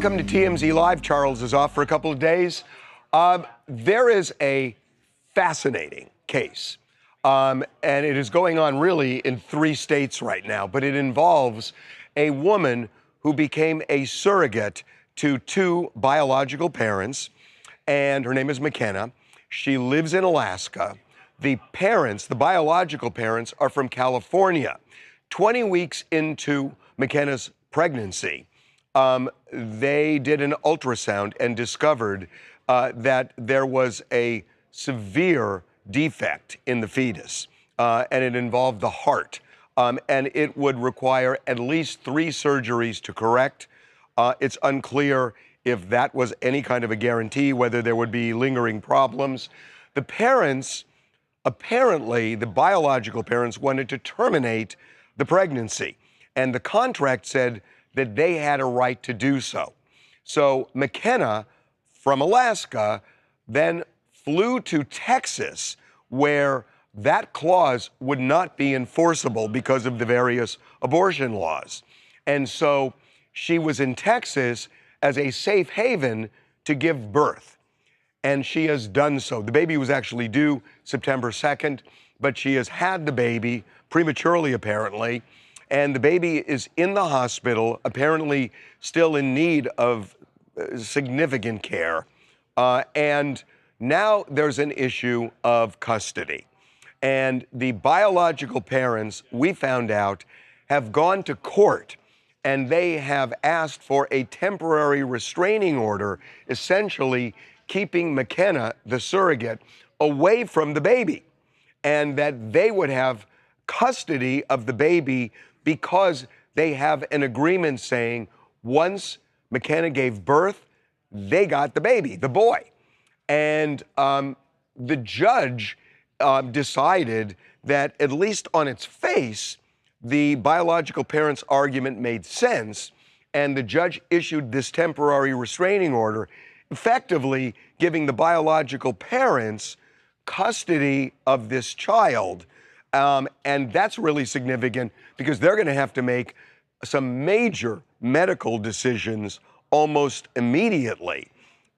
Welcome to TMZ Live. Charles is off for a couple of days. There is a fascinating case, and it is going on really in 3 states right now, but it involves a woman who became a surrogate to 2 biological parents, and her name is McKenna. She lives in Alaska. The parents, the biological parents, are from California. 20 weeks into McKenna's pregnancy, they did an ultrasound and discovered that there was a severe defect in the fetus, and it involved the heart, and it would require at least 3 surgeries to correct. It's unclear if that was any kind of a guarantee, whether there would be lingering problems. The parents, apparently, the biological parents wanted to terminate the pregnancy, and the contract said that they had a right to do so. So McKenna from Alaska then flew to Texas, where that clause would not be enforceable because of the various abortion laws. And so she was in Texas as a safe haven to give birth. And she has done so. The baby was actually due September 2nd, but she has had the baby prematurely, apparently. And the baby is in the hospital, apparently still in need of significant care. And now there's an issue of custody. And the biological parents, we found out, have gone to court, and they have asked for a temporary restraining order, essentially keeping McKenna, the surrogate, away from the baby, and that they would have custody of the baby because they have an agreement saying once McKenna gave birth, they got the baby, the boy. And the judge decided that, at least on its face, the biological parents' argument made sense, and the judge issued this temporary restraining order, effectively giving the biological parents custody of this child. And that's really significant because they're going to have to make some major medical decisions almost immediately.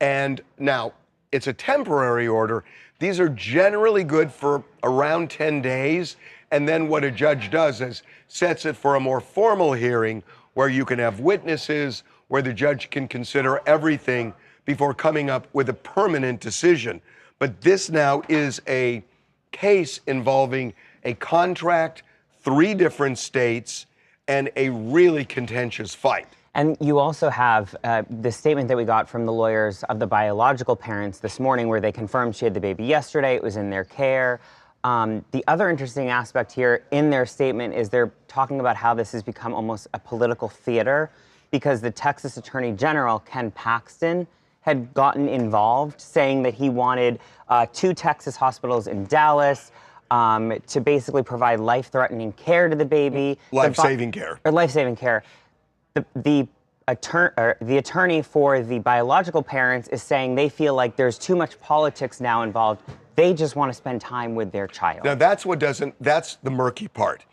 And now, it's a temporary order. These are generally good for around 10 days. And then what a judge does is sets it for a more formal hearing where you can have witnesses, where the judge can consider everything before coming up with a permanent decision. But this now is a case involving a contract, 3 different states, and a really contentious fight. And you also have the statement that we got from the lawyers of the biological parents this morning, where they confirmed she had the baby yesterday, it was in their care. The other interesting aspect here in their statement is they're talking about how this has become almost a political theater, because the Texas Attorney General, Ken Paxton, had gotten involved, saying that he wanted 2 Texas hospitals in Dallas to basically provide life-threatening care to the baby. Life-saving care. Or life-saving care. The attorney for the biological parents is saying they feel like there's too much politics now involved. They just want to spend time with their child. Now, that's the murky part.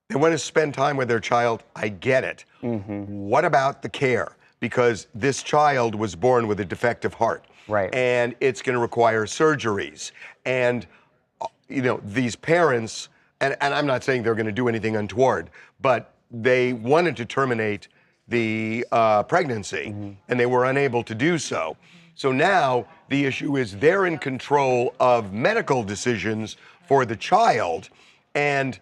They want to spend time with their child. I get it. Mm-hmm. What about the care? Because this child was born with a defective heart. Right. And it's going to require surgeries. And, you know, these parents, and I'm not saying they're going to do anything untoward, but they wanted to terminate the pregnancy, mm-hmm. and they were unable to do so. So now the issue is they're in control of medical decisions for the child, and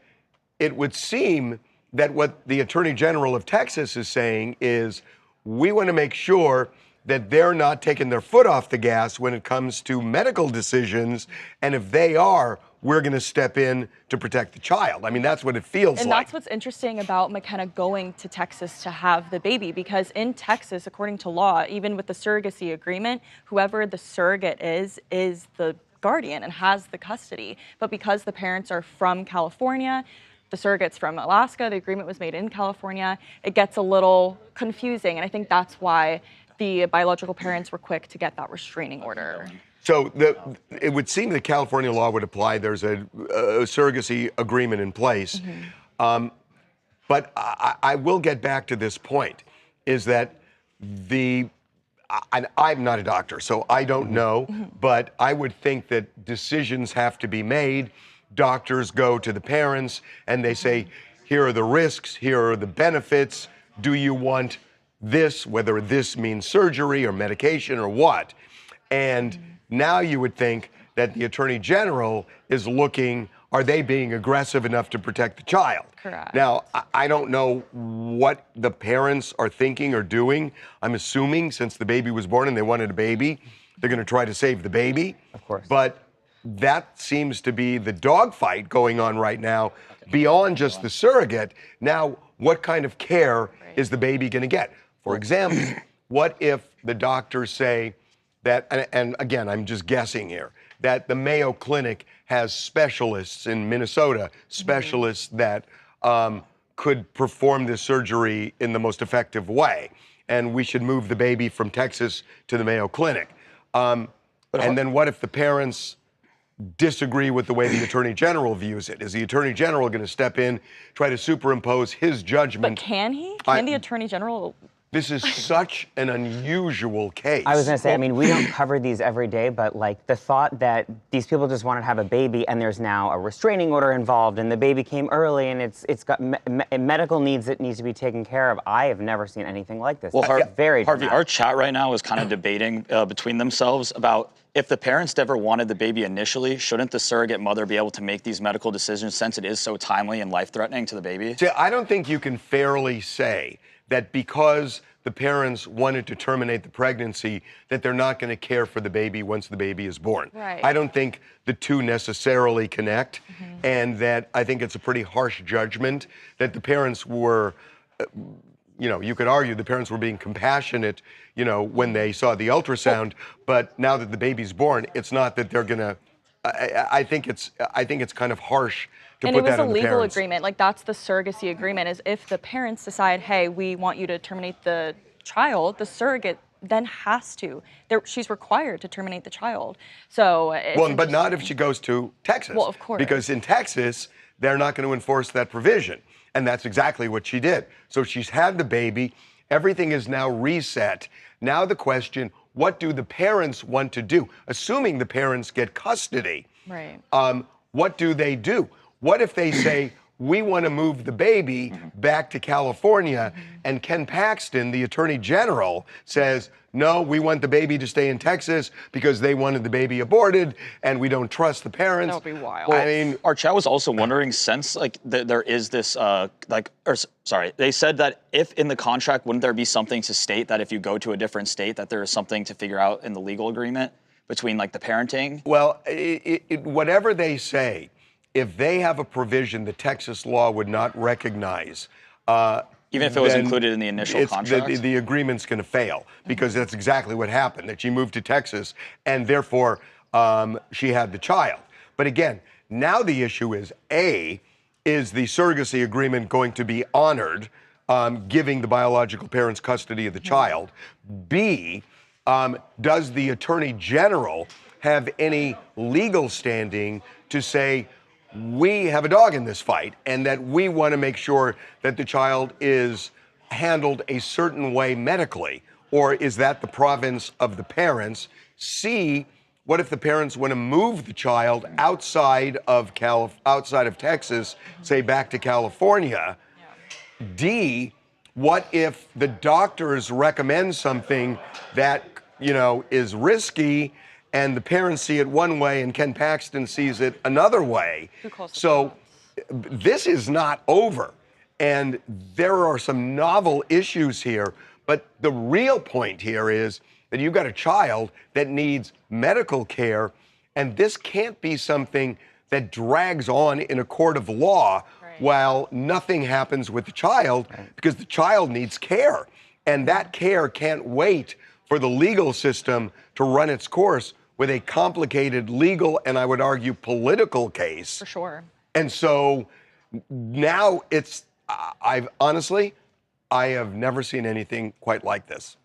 it would seem that what the Attorney General of Texas is saying is, we want to make sure that they're not taking their foot off the gas when it comes to medical decisions, and if they are, we're going to step in to protect the child. I mean, that's what it feels like. And that's what's interesting about McKenna going to Texas to have the baby, because in Texas, according to law, even with the surrogacy agreement, whoever the surrogate is the guardian and has the custody. But because the parents are from California, the surrogate's from Alaska, the agreement was made in California, it gets a little confusing. And I think that's why the biological parents were quick to get that restraining order. So it would seem that California law would apply. There's a surrogacy agreement in place. Mm-hmm. But I will get back to this point, is that the I'm not a doctor, so I don't know, but I would think that decisions have to be made. Doctors go to the parents and they say, here are the risks, here are the benefits. Do you want this, whether this means surgery or medication or what? And now you would think that the Attorney General is looking, are they being aggressive enough to protect the child? Correct. Now, I don't know what the parents are thinking or doing. I'm assuming since the baby was born and they wanted a baby, they're going to try to save the baby. Of course. But that seems to be the dogfight going on right now, beyond just the surrogate. Now, what kind of care is the baby going to get? For example, what if the doctors say that, and again, I'm just guessing here, that the Mayo Clinic has specialists in Minnesota, specialists that could perform this surgery in the most effective way, and we should move the baby from Texas to the Mayo Clinic. And then what if the parents disagree with the way the Attorney General views it? Is the Attorney General going to step in, try to superimpose his judgment? But can he? Can the Attorney General? This is such an unusual case. I was going to say, I mean, we don't cover these every day, but like the thought that these people just want to have a baby and there's now a restraining order involved and the baby came early and it's got medical needs that needs to be taken care of. I have never seen anything like this. Well, very Harvey, dramatic. our chat right now is kind of debating between themselves about if the parents never wanted the baby initially, shouldn't the surrogate mother be able to make these medical decisions since it is so timely and life-threatening to the baby? See, I don't think you can fairly say that because the parents wanted to terminate the pregnancy, that they're not going to care for the baby once the baby is born. Right. I don't think the two necessarily connect, and that I think it's a pretty harsh judgment that the parents were, you could argue the parents were being compassionate, when they saw the ultrasound, but now that the baby's born, it's not that they're going to, I think it's kind of harsh to And put it was that a on the legal parents. agreement. Like, that's the surrogacy agreement, is if the parents decide, hey, we want you to terminate the child, the surrogate then has to. She's required to terminate the child. So But not if she goes to Texas. Well, of course. Because in Texas, they're not going to enforce that provision. And that's exactly what she did. So she's had the baby. Everything is now reset. Now the question, what do the parents want to do? Assuming the parents get custody, Right. What do they do? What if they say, we want to move the baby back to California, and Ken Paxton, the Attorney General, says, no, we want the baby to stay in Texas because they wanted the baby aborted and we don't trust the parents. That would be wild. I mean, Our chat was also wondering, since there is this they said that if in the contract, wouldn't there be something to state that if you go to a different state, that there is something to figure out in the legal agreement between the parenting? well, whatever they say, if they have a provision that Texas law would not recognize, Even if it was then included in the initial contract? the agreement's going to fail, because that's exactly what happened, that she moved to Texas and therefore she had the child. But again, now the issue is, A, is the surrogacy agreement going to be honored, giving the biological parents custody of the child? B, does the Attorney General have any legal standing to say, we have a dog in this fight, and that we want to make sure that the child is handled a certain way medically? Or is that the province of the parents? C, what if the parents want to move the child outside of Texas, say back to California? D, what if the doctors recommend something that, is risky, and the parents see it one way and Ken Paxton sees it another way? So this is not over. And there are some novel issues here. But the real point here is that you've got a child that needs medical care, and this can't be something that drags on in a court of law while nothing happens with the child, because the child needs care. And that care can't wait for the legal system to run its course with a complicated legal, and I would argue political case. For sure. And so now I have never seen anything quite like this.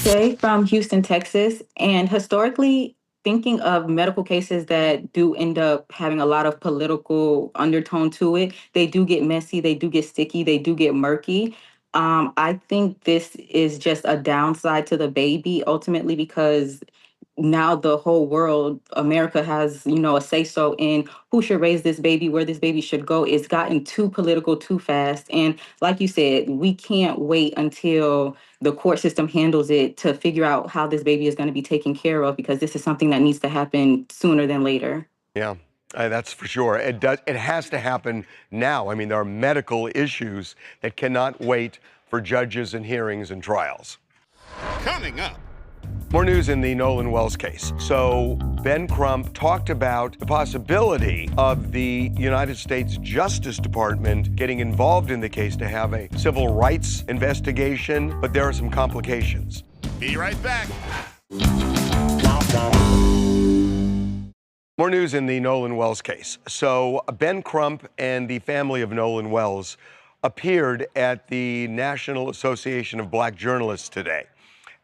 Jay from Houston, Texas. And historically, thinking of medical cases that do end up having a lot of political undertone to it, they do get messy, they do get sticky, they do get murky. I think this is just a downside to the baby ultimately because now the whole world, America has, a say so in who should raise this baby, where this baby should go. It's gotten too political too fast. And like you said, we can't wait until the court system handles it to figure out how this baby is going to be taken care of because this is something that needs to happen sooner than later. Yeah, that's for sure. It does. It has to happen now. I mean, there are medical issues that cannot wait for judges and hearings and trials. Coming up. More news in the Nolan Wells case. So Ben Crump talked about the possibility of the United States Justice Department getting involved in the case to have a civil rights investigation, but there are some complications. Be right back. More news in the Nolan Wells case. So Ben Crump and the family of Nolan Wells appeared at the National Association of Black Journalists today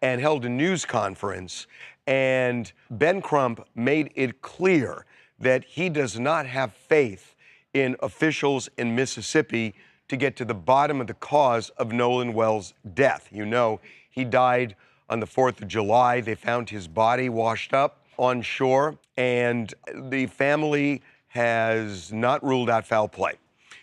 and held a news conference. And Ben Crump made it clear that he does not have faith in officials in Mississippi to get to the bottom of the cause of Nolan Wells' death. You know, he died on the 4th of July. They found his body washed up on shore, and the family has not ruled out foul play.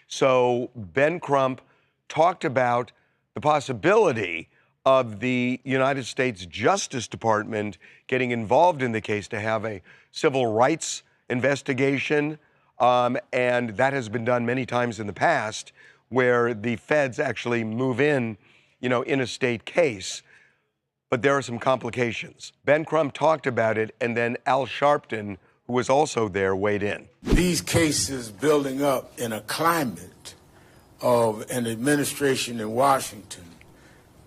So Ben Crump talked about the possibility of the United States Justice Department getting involved in the case to have a civil rights investigation. And that has been done many times in the past where the feds actually move in a state case. But there are some complications. Ben Crump talked about it, and then Al Sharpton, who was also there, weighed in. These cases building up in a climate of an administration in Washington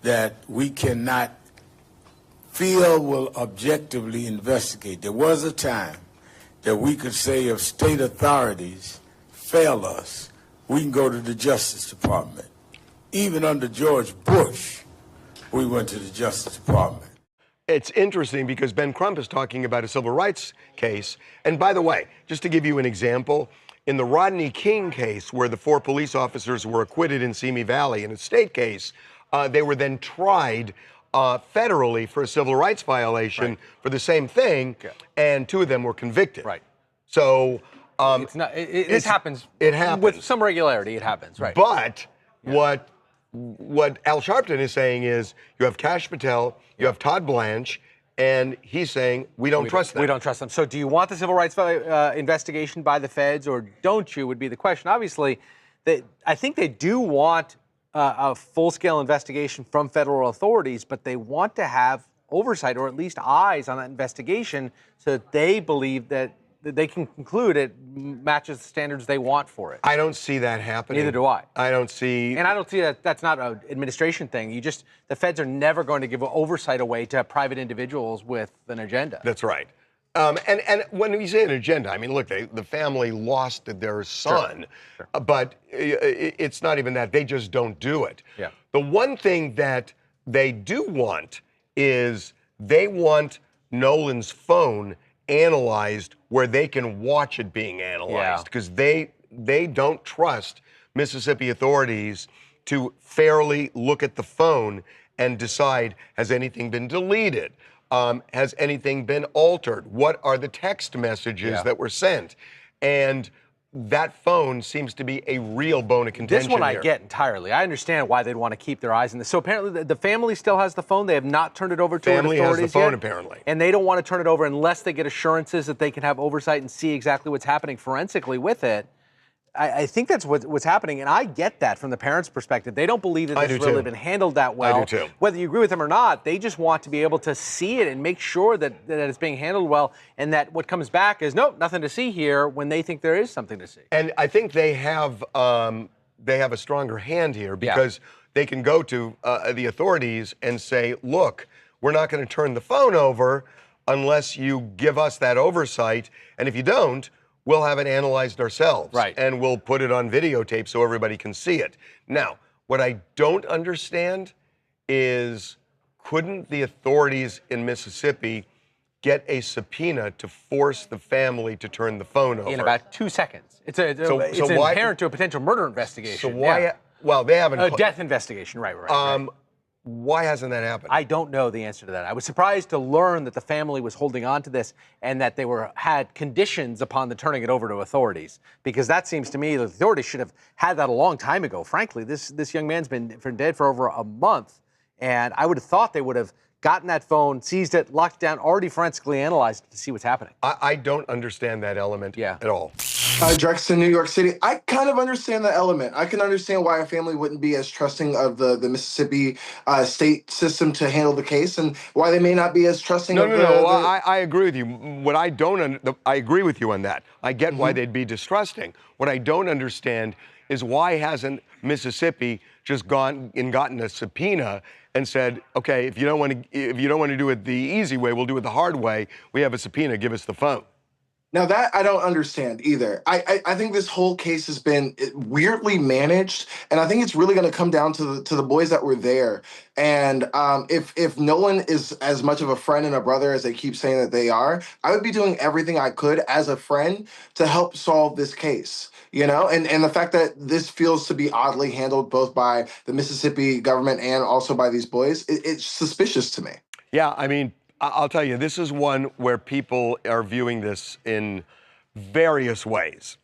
that we cannot feel will objectively investigate. There was a time that we could say if state authorities fail us, we can go to the Justice Department. Even under George Bush, we went to the Justice Department. It's interesting because Ben Crump is talking about a civil rights case. And by the way, just to give you an example, in the Rodney King case, where the 4 police officers were acquitted in Simi Valley in a state case, they were then tried federally for a civil rights violation for the same thing, and 2 of them were convicted. Right. So this happens. It happens with some regularity. It happens, right? But what Al Sharpton is saying is, you have Kash Patel, you have Todd Blanche, and he's saying we don't trust them. We don't trust them. So do you want the civil rights investigation by the feds, or don't you? Would be the question. Obviously, I think they do want a full-scale investigation from federal authorities, but they want to have oversight or at least eyes on that investigation so that they believe that they can conclude it matches the standards they want for it. I don't see that happening. Neither do I. I don't see... And I don't see that that's not an administration thing. The feds are never going to give oversight away to private individuals with an agenda. That's right. And when we say an agenda, I mean, look, the family lost their son, but it's not even that. They just don't do it. Yeah. The one thing that they do want is they want Nolan's phone analyzed where they can watch it being analyzed, because they don't trust Mississippi authorities to fairly look at the phone and decide, has anything been deleted? Has anything been altered? What are the text messages that were sent? And that phone seems to be a real bone of contention. This one I here. get entirely. I understand why they'd want to keep their eyes on this. So apparently the family still has the phone. They have not turned it over to Family authorities has the phone, yet, apparently. and they don't want to turn it over unless they get assurances that they can have oversight and see exactly what's happening forensically with it. I think that's what's happening, and I get that from the parents' perspective. They don't believe that this has really been handled that well. I do too. Whether you agree with them or not, they just want to be able to see it and make sure that it's being handled well, and that what comes back is, nope, nothing to see here, when they think there is something to see. And I think they have a stronger hand here, because they can go to the authorities and say, look, we're not going to turn the phone over unless you give us that oversight, and if you don't, we'll have it analyzed ourselves. Right. And we'll put it on videotape so everybody can see it. Now, what I don't understand is, couldn't the authorities in Mississippi get a subpoena to force the family to turn the phone over? In about 2 seconds. It's inherent to a potential murder investigation. So Well, they haven't. A death investigation, right. Why hasn't that happened? I don't know the answer to that. I was surprised to learn that the family was holding on to this and that they had conditions upon the turning it over to authorities, because that seems to me the authorities should have had that a long time ago. Frankly, this young man's been dead for over a month, and I would have thought they would have gotten that phone, seized it, locked it down, already forensically analyzed it to see what's happening. I don't understand that element at all. Drexen, New York City. I kind of understand that element. I can understand why a family wouldn't be as trusting of the Mississippi state system to handle the case, and why they may not be as trusting of I agree with you. What I don't, I agree with you on that. I get why they'd be distrusting. What I don't understand is why hasn't Mississippi just gone and gotten a subpoena and said, okay, if you don't want to do it the easy way, we'll do it the hard way. We have a subpoena. Give us the phone. Now that I don't understand either. I think this whole case has been weirdly managed, and I think it's really going to come down to the boys that were there. And if Nolan is as much of a friend and a brother as they keep saying that they are, I would be doing everything I could as a friend to help solve this case. You know, and the fact that this feels to be oddly handled both by the Mississippi government and also by these boys, it's suspicious to me. Yeah, I mean, I'll tell you, this is one where people are viewing this in various ways.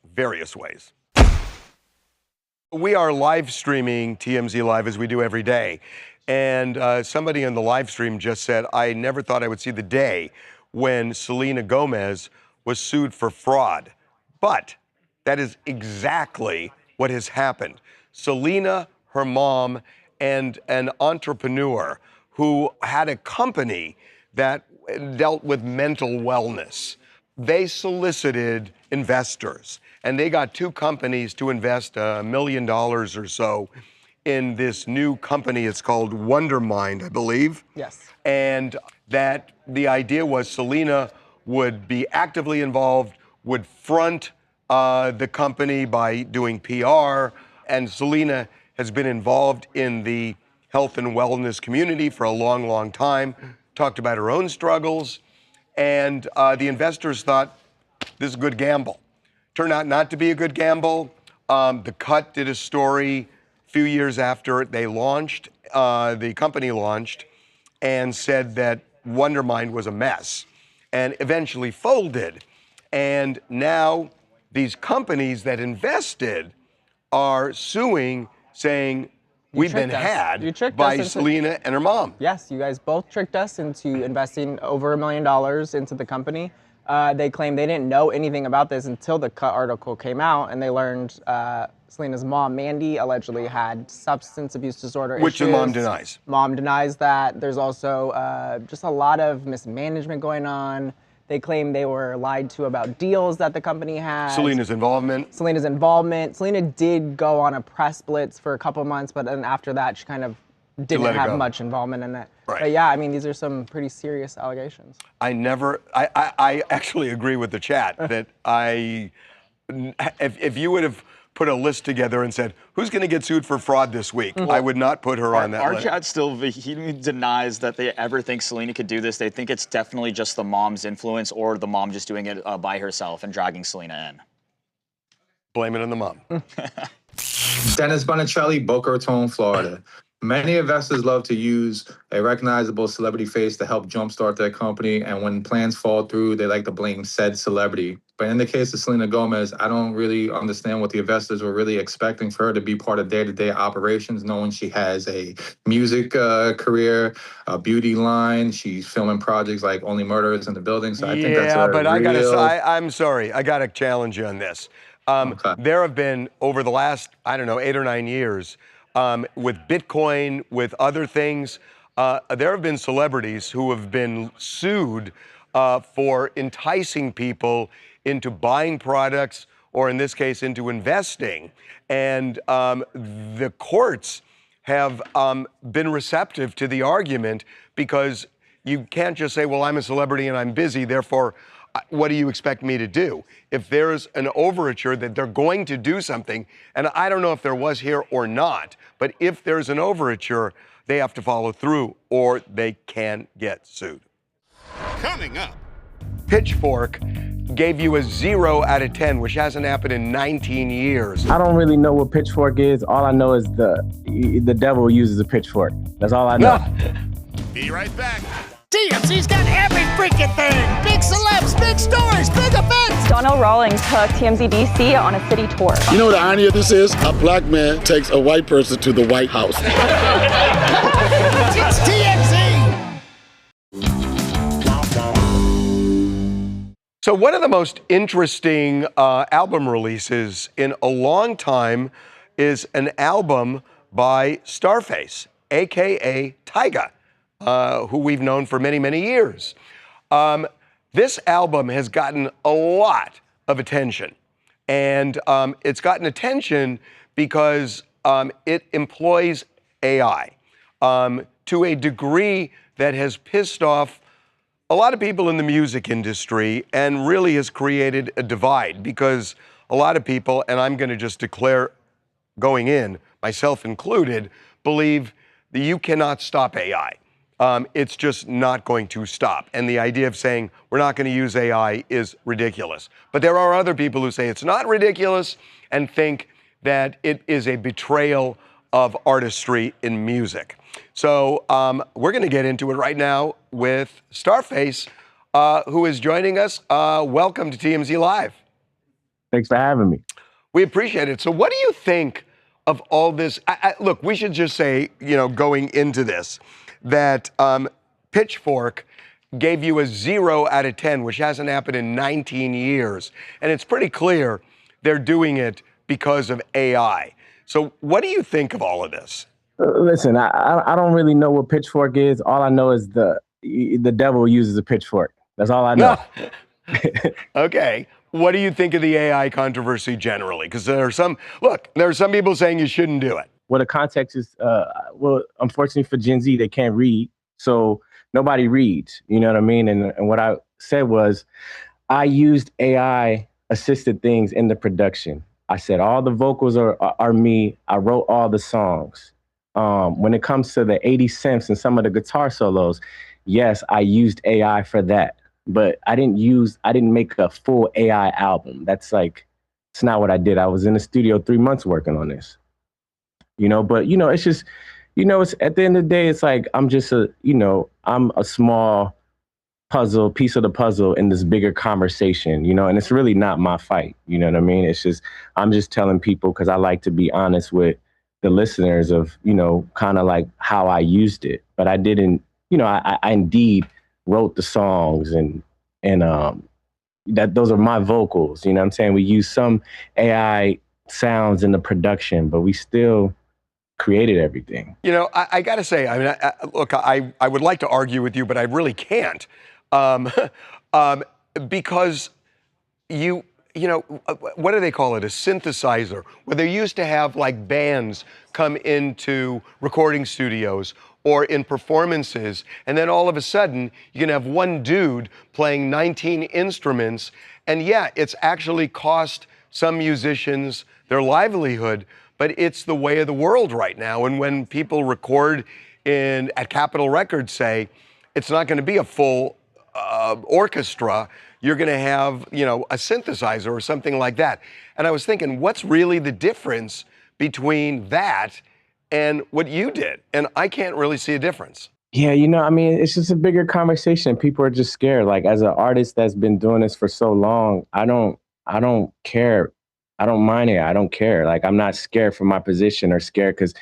We are live streaming TMZ Live as we do every day. And somebody in the live stream just said, I never thought I would see the day when Selena Gomez was sued for fraud. But that is exactly what has happened. Selena, her mom, and an entrepreneur who had a company that dealt with mental wellness. They solicited investors, and they got two companies to invest $1 million or so in this new company. It's called Wondermind, I believe. Yes. And that the idea was Selena would be actively involved, would front the company by doing PR, and Selena has been involved in the health and wellness community for a long, long time, talked about her own struggles, and the investors thought this is a good gamble. Turned out not to be a good gamble. The Cut did a story a few years after they launched, the company launched, and said that Wondermind was a mess, and eventually folded. And now these companies that invested are suing, saying we've been had by Selena and her mom. Yes, you guys both tricked us into investing over $1 million into the company. They claim they didn't know anything about this until the Cut article came out, and they learned Selena's mom, Mandy, allegedly had substance abuse disorder issues. Which the mom denies. Mom denies that. There's also just a lot of mismanagement going on. They claim they were lied to about deals that the company had. Selena's involvement. Selena did go on a press blitz for a couple months, but then after that, she kind of didn't have much involvement in it. Right. But yeah, I mean, these are some pretty serious allegations. I actually agree with the chat that if you would have put a list together and said, who's going to get sued for fraud this week? I would not put her on that list. Our chat still vehemently denies that they ever think Selena could do this. They think it's definitely just the mom's influence or the mom just doing it by herself and dragging Selena in. Blame it on the mom. Dennis Bonicelli, Boca Raton, Florida. Many investors love to use a recognizable celebrity face to help jumpstart their company, and when plans fall through, they like to blame said celebrity. But in the case of Selena Gomez, I don't really understand what the investors were really expecting for her to be part of day-to-day operations, knowing she has a music career, a beauty line. She's filming projects like Only Murders in the Building, so I think that's I'm sorry. I got to challenge you on this. There have been, over the last, 8 or 9 years, with Bitcoin, with other things, there have been celebrities who have been sued for enticing people into buying products, or in this case, into investing. And the courts have been receptive to the argument, because you can't just say, well, I'm a celebrity and I'm busy, therefore, what do you expect me to do? If there's an overture that they're going to do something, and I don't know if there was here or not, but if there's an overture, they have to follow through or they can get sued. Coming up. Pitchfork gave you a 0 out of 10, which hasn't happened in 19 years. I don't really know what pitchfork is. All I know is the devil uses a pitchfork. That's all I know. Be right back. TMZ's got every freaking thing. Big celebs, big stories, big events. Donnell Rawlings took TMZ DC on a city tour. You know what the irony of this is? A black man takes a white person to the White House. It's TMZ. So one of the most interesting album releases in a long time is an album by Starface, AKA Tyga, who we've known for many, many years. This album has gotten a lot of attention, and it's gotten attention because it employs AI to a degree that has pissed off a lot of people in the music industry and really has created a divide, because a lot of people, and I'm going to just declare going in, myself included, believe that you cannot stop AI. It's just not going to stop. And the idea of saying we're not going to use AI is ridiculous. But there are other people who say it's not ridiculous and think that it is a betrayal of artistry in music. So we're going to get into it right now with Starface, who is joining us. Welcome to TMZ Live. Thanks for having me. We appreciate it. So what do you think of all this? Look, we should just say, going into this, that Pitchfork gave you a 0 out of 10, which hasn't happened in 19 years. And it's pretty clear they're doing it because of AI. So what do you think of all of this? Listen, I don't really know what pitchfork is. All I know is the devil uses a pitchfork. That's all I know. Okay. What do you think of the AI controversy generally? Because there are some people saying you shouldn't do it. Well, the context is, unfortunately for Gen Z, they can't read. So nobody reads, you know what I mean? And what I said was, I used AI assisted things in the production. I said, all the vocals are me. I wrote all the songs. When it comes to the 80 cents and some of the guitar solos, yes, I used AI for that. But I didn't make a full AI album. It's not what I did. I was in the studio 3 months working on this. But it's just, it's at the end of the day, it's like I'm just I'm a small piece of the puzzle in this bigger conversation, and it's really not my fight. You know what I mean? It's just, I'm just telling people, because I like to be honest with the listeners of, kind of like how I used it. But I didn't, I indeed wrote the songs and that those are my vocals. You know what I'm saying? We use some AI sounds in the production, but we still created everything. I got to say, look, I would like to argue with you, but I really can't. Because what do they call it? A synthesizer, where they used to have like bands come into recording studios or in performances, and then all of a sudden you can have one dude playing 19 instruments, and yeah, it's actually cost some musicians their livelihood, but it's the way of the world right now. And when people record at Capitol Records, say, it's not going to be a full orchestra, you're going to have, a synthesizer or something like that. And I was thinking, what's really the difference between that and what you did? And I can't really see a difference. Yeah, it's just a bigger conversation. People are just scared. Like, as an artist that's been doing this for so long, I don't care. I don't mind it. I don't care. Like, I'm not scared for my position or scared because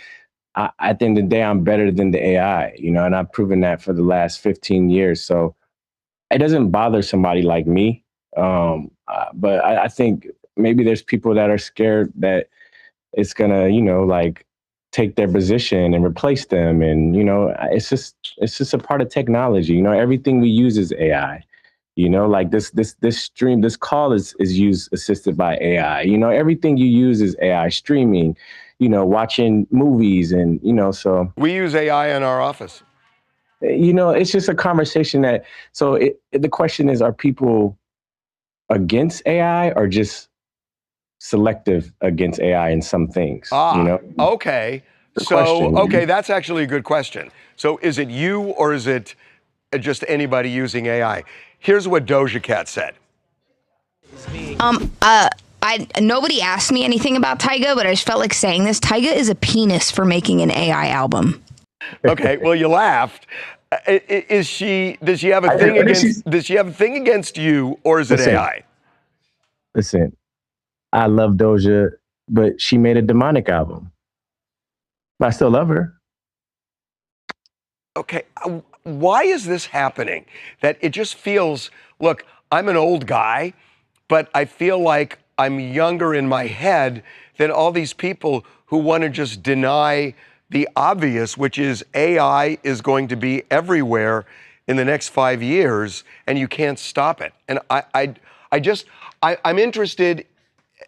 at the end of the day, I'm better than the AI, and I've proven that for the last 15 years. So it doesn't bother somebody like me. But I think maybe there's people that are scared that it's going to, take their position and replace them. And, it's just a part of technology. Everything we use is AI. This stream, this call is used assisted by AI. Everything you use is AI. Streaming, watching movies, and so we use AI in our office. It's just a conversation the question is, are people against AI or just selective against AI in some things? Okay. Okay, that's actually a good question. So is it you or is it just anybody using AI? Here's what Doja Cat said. Nobody asked me anything about Tyga, but I just felt like saying this. Tyga is a penis for making an AI album. Okay, well, you laughed. Does she have a thing against? Does she have a thing against you, or is it AI? Listen, I love Doja, but she made a demonic album. But I still love her. Okay, why is this happening? That it just feels. Look, I'm an old guy, but I feel like I'm younger in my head than all these people who want to just deny the obvious, which is AI is going to be everywhere in the next 5 years, and you can't stop it. And I'm interested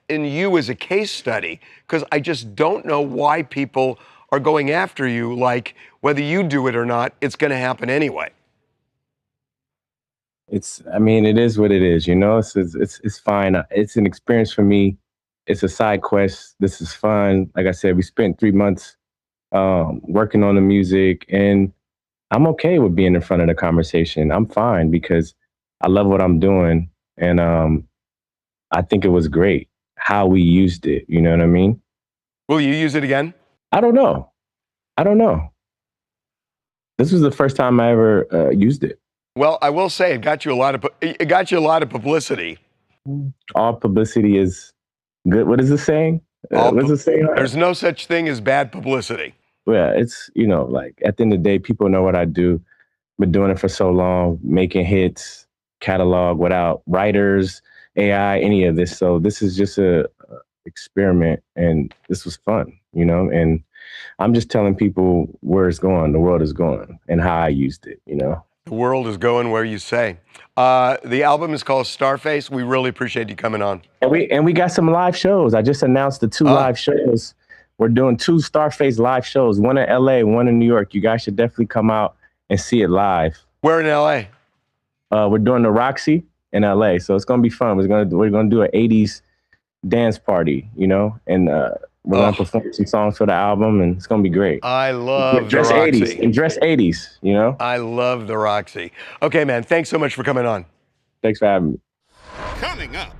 in you as a case study because I just don't know why people are going after you. Like whether you do it or not, it's going to happen anyway. I mean, it is what it is, you know. It's fine. It's an experience for me. It's a side quest. This is fun. Like I said, we spent 3 months working on the music, and I'm okay with being in front of the conversation. I'm fine because I love what I'm doing, and I think it was great how we used it. You know what I mean? Will you use it again? I don't know. This was the first time I ever used it. Well, I will say it got you a lot of publicity. All publicity is good. What is the saying? What's the saying? There's no such thing as bad publicity. Yeah, it's, you know, like at the end of the day, people know what I do. Been doing it for so long, making hits, catalog without writers, AI, any of this. So this is just a experiment, and this was fun, you know. And I'm just telling people where it's going, the world is going, and how I used it, you know. The world is going where you say. The album is called Starface. We really appreciate you coming on. And we got some live shows. I just announced the 2 live shows. We're doing 2 Starface live shows, one in LA, one in New York. You guys should definitely come out and see it live. Where in LA? We're doing the Roxy in LA, so it's gonna be fun. We're gonna do an 80s dance party, you know, and we're gonna perform some songs for the album, and it's gonna be great. I love dress the Roxy. 80s and dress 80s, you know. I love the Roxy. Okay, man. Thanks so much for coming on. Thanks for having me. Coming up,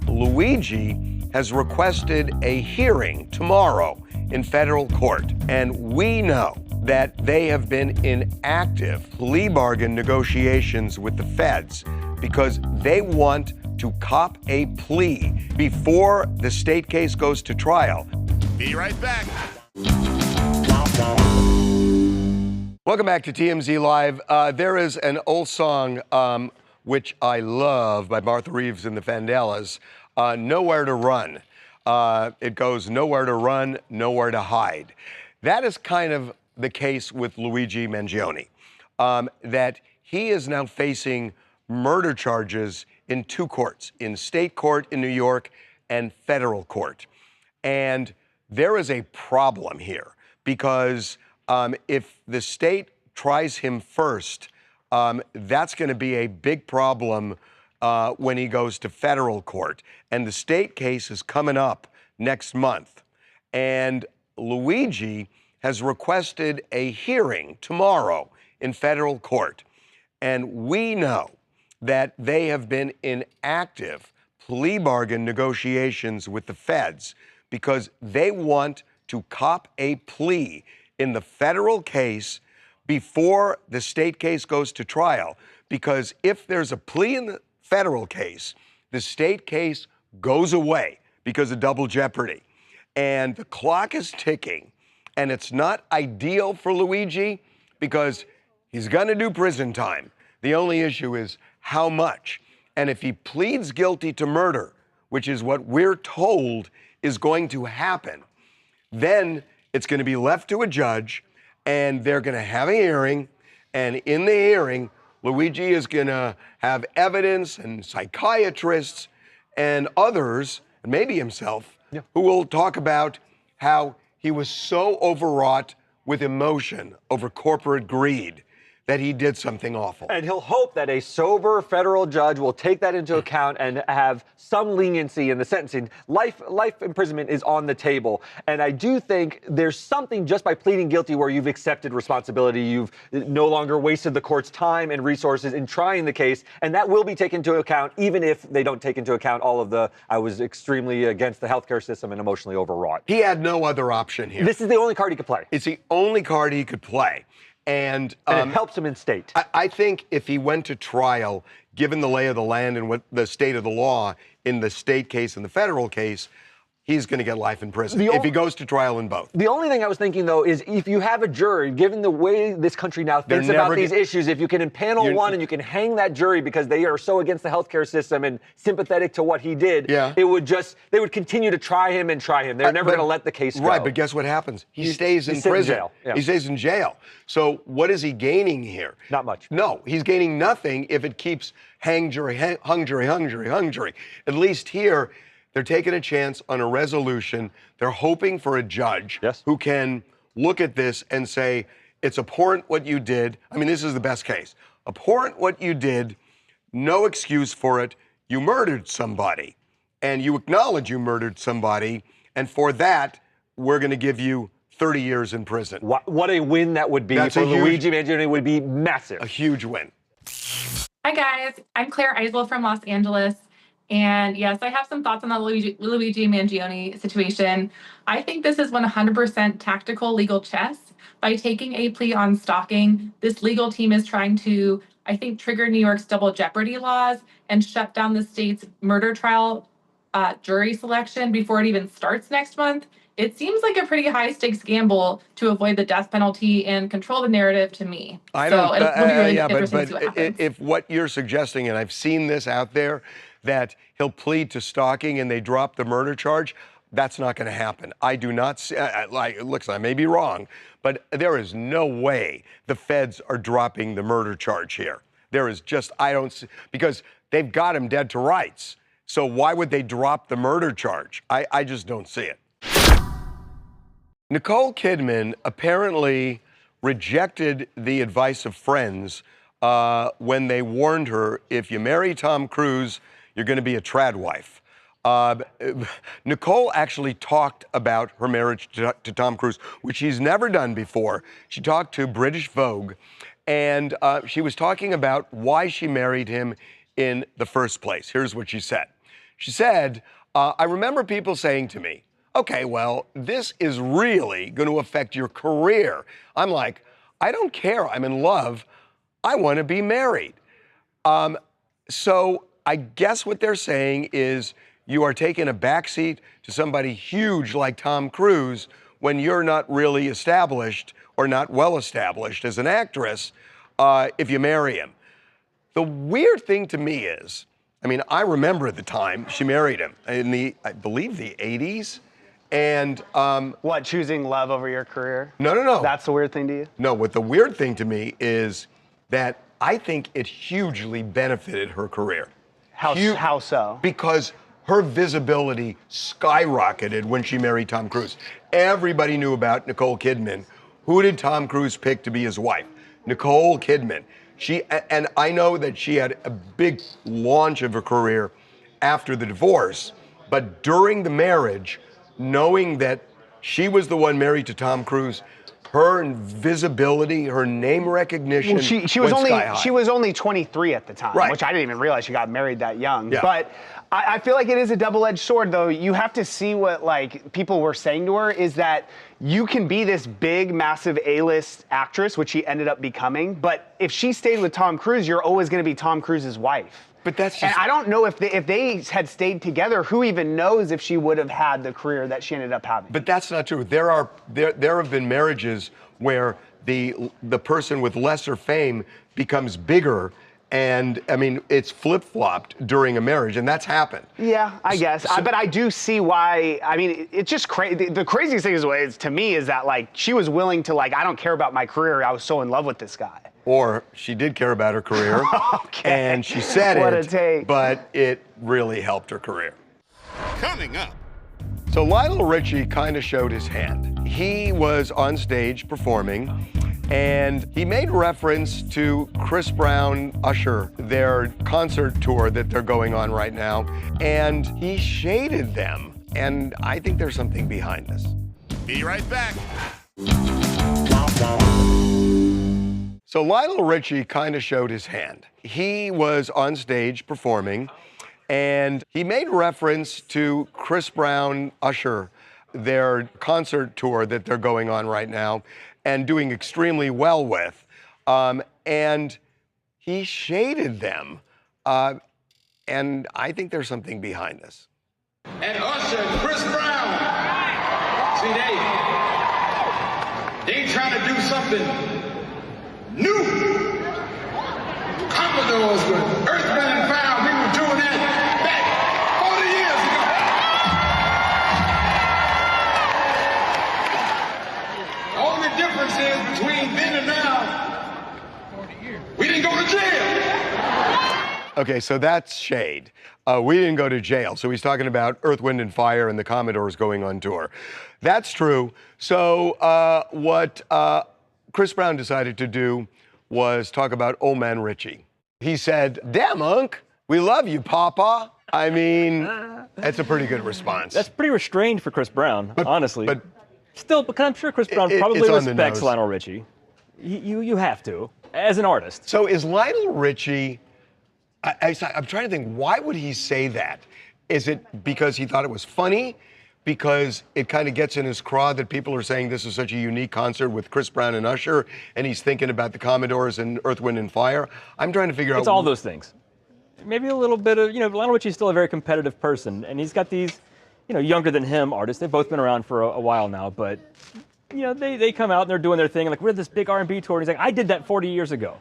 Luigi has requested a hearing tomorrow in federal court, and we know that they have been in active plea bargain negotiations with the feds because they want to cop a plea before the state case goes to trial. be right back. Welcome back to TMZ Live. There is an old song which I love by Martha Reeves and the Vandellas, Nowhere to Run. It goes, nowhere to run, nowhere to hide. That is kind of the case with Luigi Mangione, that he is now facing murder charges in 2 courts, in state court in New York and federal court. And there is a problem here because if the state tries him first, that's going to be a big problem when he goes to federal court. And the state case is coming up next month. And Luigi has requested a hearing tomorrow in federal court. And we know that they have been in active plea bargain negotiations with the feds because they want to cop a plea in the federal case before the state case goes to trial. Because if there's a plea in the federal case, the state case goes away because of double jeopardy. And the clock is ticking, and it's not ideal for Luigi because he's going to do prison time. The only issue is how much. And if he pleads guilty to murder, which is what we're told is going to happen, then it's going to be left to a judge, and they're going to have a hearing. And in the hearing, Luigi is going to have evidence and psychiatrists and others, and maybe himself, who will talk about how he was so overwrought with emotion over corporate greed that he did something awful. And he'll hope that a sober federal judge will take that into account and have some leniency in the sentencing. Life imprisonment is on the table. And I do think there's something just by pleading guilty where you've accepted responsibility. You've no longer wasted the court's time and resources in trying the case. And that will be taken into account, even if they don't take into account all of the, I was extremely against the healthcare system and emotionally overwrought. He had no other option here. This is the only card he could play. It's the only card he could play. And it helps him in state. I think if he went to trial, given the lay of the land and what the state of the law in the state case and the federal case, he's going to get life in prison if he goes to trial in both. The only thing I was thinking, though, is if you have a jury, given the way this country now thinks about these issues, if you can impanel one and you can hang that jury because they are so against the healthcare system and sympathetic to what he did, they would continue to try him and try him. They're never going to let the case go. Right, but guess what happens? He stays in prison. Jail. Yeah. He stays in jail. So what is he gaining here? Not much. No, he's gaining nothing if it keeps hung jury. At least here, they're taking a chance on a resolution. They're hoping for a judge who can look at this and say, it's abhorrent what you did. I mean, this is the best case. Abhorrent what you did, no excuse for it. You murdered somebody, and you acknowledge you murdered somebody, and for that, we're going to give you 30 years in prison. What a win that would be for Luigi Mangione. Would be massive. A huge win. Hi, guys. I'm Claire Eisel from Los Angeles. And yes, I have some thoughts on the Luigi Mangione situation. I think this is 100% tactical legal chess. By taking a plea on stalking, this legal team is trying to, I think, trigger New York's double jeopardy laws and shut down the state's murder trial jury selection before it even starts next month. It seems like a pretty high-stakes gamble to avoid the death penalty and control the narrative to me. It'll be really interesting to see what happens. If what you're suggesting, and I've seen this out there, that he'll plead to stalking and they drop the murder charge, that's not going to happen. I do not see, look, I may be wrong, but there is no way the feds are dropping the murder charge here. There is just, I don't see, because they've got him dead to rights. So why would they drop the murder charge? I just don't see it. Nicole Kidman apparently rejected the advice of friends when they warned her, if you marry Tom Cruise, you're going to be a trad wife. Nicole actually talked about her marriage to Tom Cruise, which she's never done before. She talked to British Vogue, and she was talking about why she married him in the first place. Here's what she said. She said, I remember people saying to me, okay, well, this is really going to affect your career. I'm like, I don't care. I'm in love. I want to be married. So I guess what they're saying is you are taking a backseat to somebody huge like Tom Cruise when you're not really established or not well established as an actress if you marry him. The weird thing to me is, I mean, I remember the time she married him in the, I believe, the 80s. And what, choosing love over your career? No. That's the weird thing to you? No, what the weird thing to me is that I think it hugely benefited her career. How so? Because her visibility skyrocketed when she married Tom Cruise. Everybody knew about Nicole Kidman. Who did Tom Cruise pick to be his wife? Nicole Kidman. And I know that she had a big launch of her career after the divorce, but during the marriage, knowing that she was the one married to Tom Cruise, her visibility, her name recognition, she was only 23 at the time, which I didn't even realize she got married that young. Yeah. But I feel like it is a double-edged sword, though. You have to see what like people were saying to her is that you can be this big, massive A-list actress, which she ended up becoming. But if she stayed with Tom Cruise, you're always going to be Tom Cruise's wife. But that's just, and I don't know if they had stayed together, who even knows if she would have had the career that she ended up having. But that's not true. There have been marriages where the person with lesser fame becomes bigger, and I mean it's flip-flopped during a marriage, and that's happened. Yeah, I guess. But I do see why. I mean, it's just crazy. The craziest thing is to me is that like she was willing to like, I don't care about my career. I was so in love with this guy. Or she did care about her career, and she said what a take. But it really helped her career. Coming up. So Lionel Richie kind of showed his hand. He was on stage performing, And he made reference to Chris Brown, Usher, their concert tour that they're going on right now, and he shaded them. And I think there's something behind this. Be right back. So Lionel Richie kind of showed his hand. He was on stage performing, and he made reference to Chris Brown, Usher, their concert tour that they're going on right now and doing extremely well with. And he shaded them. And I think there's something behind this. And Usher and Chris Brown, see, they trying to do something new. Commodores with Earth, Wind, and Fire, we were doing that back 40 years ago. The only difference is between then and now, we didn't go to jail. Okay, so that's shade. We didn't go to jail. So he's talking about Earth, Wind, and Fire and the Commodores going on tour. That's true. So what Chris Brown decided to do was talk about old man Richie. He said, "Damn, Unc, we love you, Papa." I mean, that's a pretty good response. That's pretty restrained for Chris Brown, honestly. But still, because I'm sure Chris Brown probably it's on the respects nose. Lionel Richie. You have to, as an artist. So is Lionel Richie, I'm trying to think, why would he say that? Is it because he thought it was funny? Because it kind of gets in his craw that people are saying this is such a unique concert with Chris Brown and Usher, and he's thinking about the Commodores and Earth, Wind, and Fire? I'm trying to figure out. It's all those things. Maybe a little bit of, Lionel Richie's still a very competitive person, and he's got these, younger than him artists. They've both been around for a while now, but, they come out and they're doing their thing, and like, we're at this big R&B tour, and he's like, I did that 40 years ago.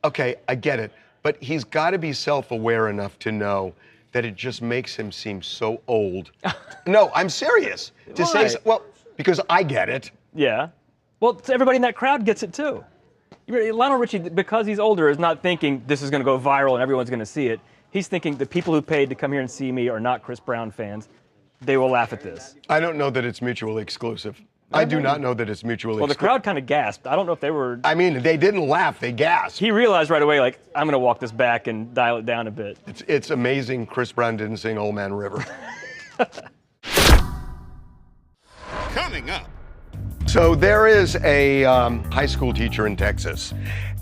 Okay, I get it. But he's got to be self-aware enough to know that it just makes him seem so old. No, I'm serious. To say, well, because I get it. Yeah. Well, everybody in that crowd gets it too. Lionel Richie, because he's older, is not thinking this is going to go viral and everyone's going to see it. He's thinking the people who paid to come here and see me are not Chris Brown fans. They will laugh at this. I don't know that it's mutually exclusive. I do not know that it's mutually exclusive. Well, the crowd kind of gasped. I don't know if they were... I mean, they didn't laugh, they gasped. He realized right away, like, I'm going to walk this back and dial it down a bit. It's amazing Chris Brown didn't sing Old Man River. Coming up. So there is a high school teacher in Texas,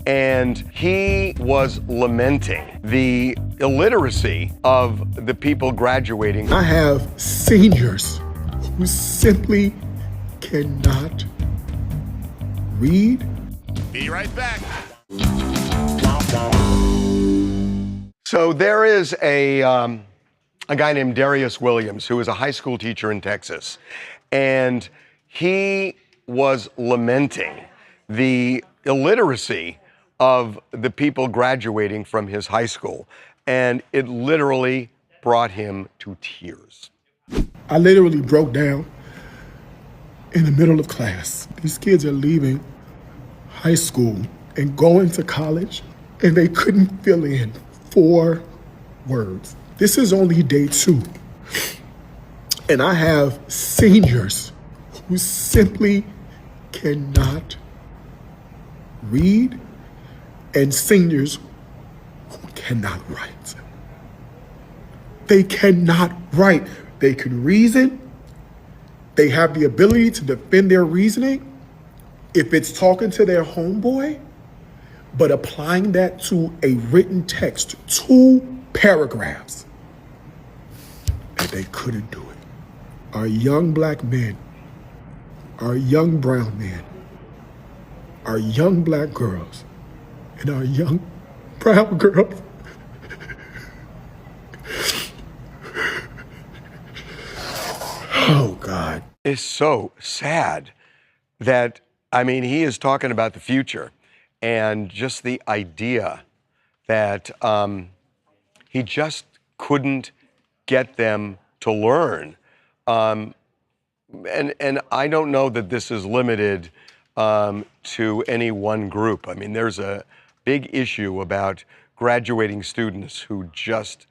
and he was lamenting the illiteracy of the people graduating. I have seniors who simply cannot read. Be right back. So there is a guy named Darius Williams who is a high school teacher in Texas, and he was lamenting the illiteracy of the people graduating from his high school, and it literally brought him to tears. I literally broke down in the middle of class. These kids are leaving high school and going to college, and they couldn't fill in 4 words. This is only day 2. And I have seniors who simply cannot read and seniors who cannot write. They cannot write. They can reason. They have the ability to defend their reasoning if it's talking to their homeboy, but applying that to a written text, 2 paragraphs, and they couldn't do it. Our young black men, our young brown men, our young black girls, and our young brown girls oh, God. It's so sad that, I mean, he is talking about the future and just the idea that he just couldn't get them to learn. And I don't know that this is limited to any one group. I mean, there's a big issue about graduating students who just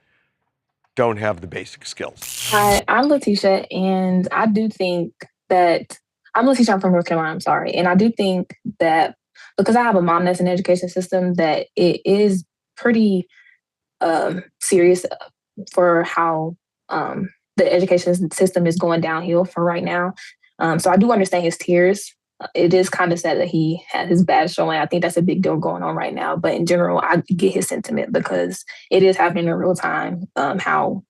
don't have the basic skills. Hi, I'm Letitia, and I do think that I'm Letitia. I'm from North Carolina. I'm sorry, and I do think that because I have a mom that's in the education system, that it is pretty serious for how the education system is going downhill for right now. So I do understand his tears. It is kind of sad that he had his bad showing. I think that's a big deal going on right now. But in general, I get his sentiment because it is happening in real time, how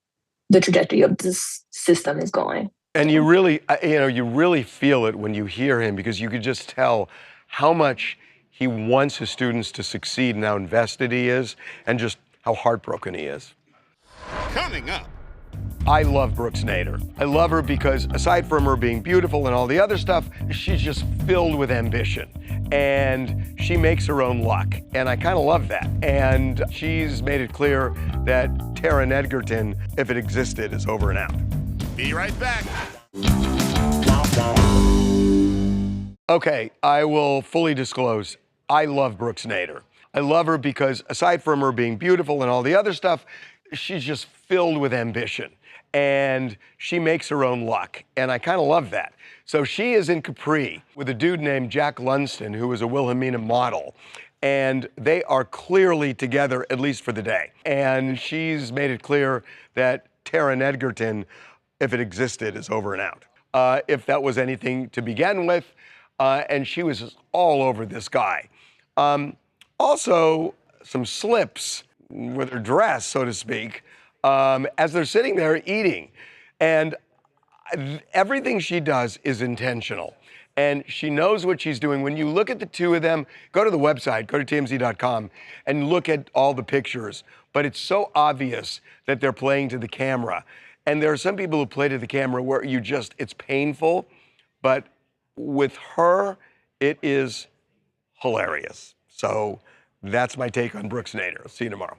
the trajectory of this system is going. And you really feel it when you hear him, because you could just tell how much he wants his students to succeed and how invested he is, and just how heartbroken he is. Coming up. I love Brooks Nader. I love her because aside from her being beautiful and all the other stuff, she's just filled with ambition. And she makes her own luck. And I kind of love that. And she's made it clear that Taron Egerton, if it existed, is over and out. Be right back. Okay, I will fully disclose, I love Brooks Nader. I love her because aside from her being beautiful and all the other stuff, she's just filled with ambition. And she makes her own luck. And I kind of love that. So she is in Capri with a dude named Jack Lunston, who is a Wilhelmina model. And they are clearly together, at least for the day. And she's made it clear that Taron Egerton, if it existed, is over and out. If that was anything to begin with. And she was just all over this guy. Also, some slips with her dress, so to speak, as they're sitting there eating. And everything she does is intentional. And she knows what she's doing. When you look at the two of them, go to the website, go to TMZ.com, and look at all the pictures. But it's so obvious that they're playing to the camera. And there are some people who play to the camera where it's painful. But with her, it is hilarious. So that's my take on Brooks Nader. See you tomorrow.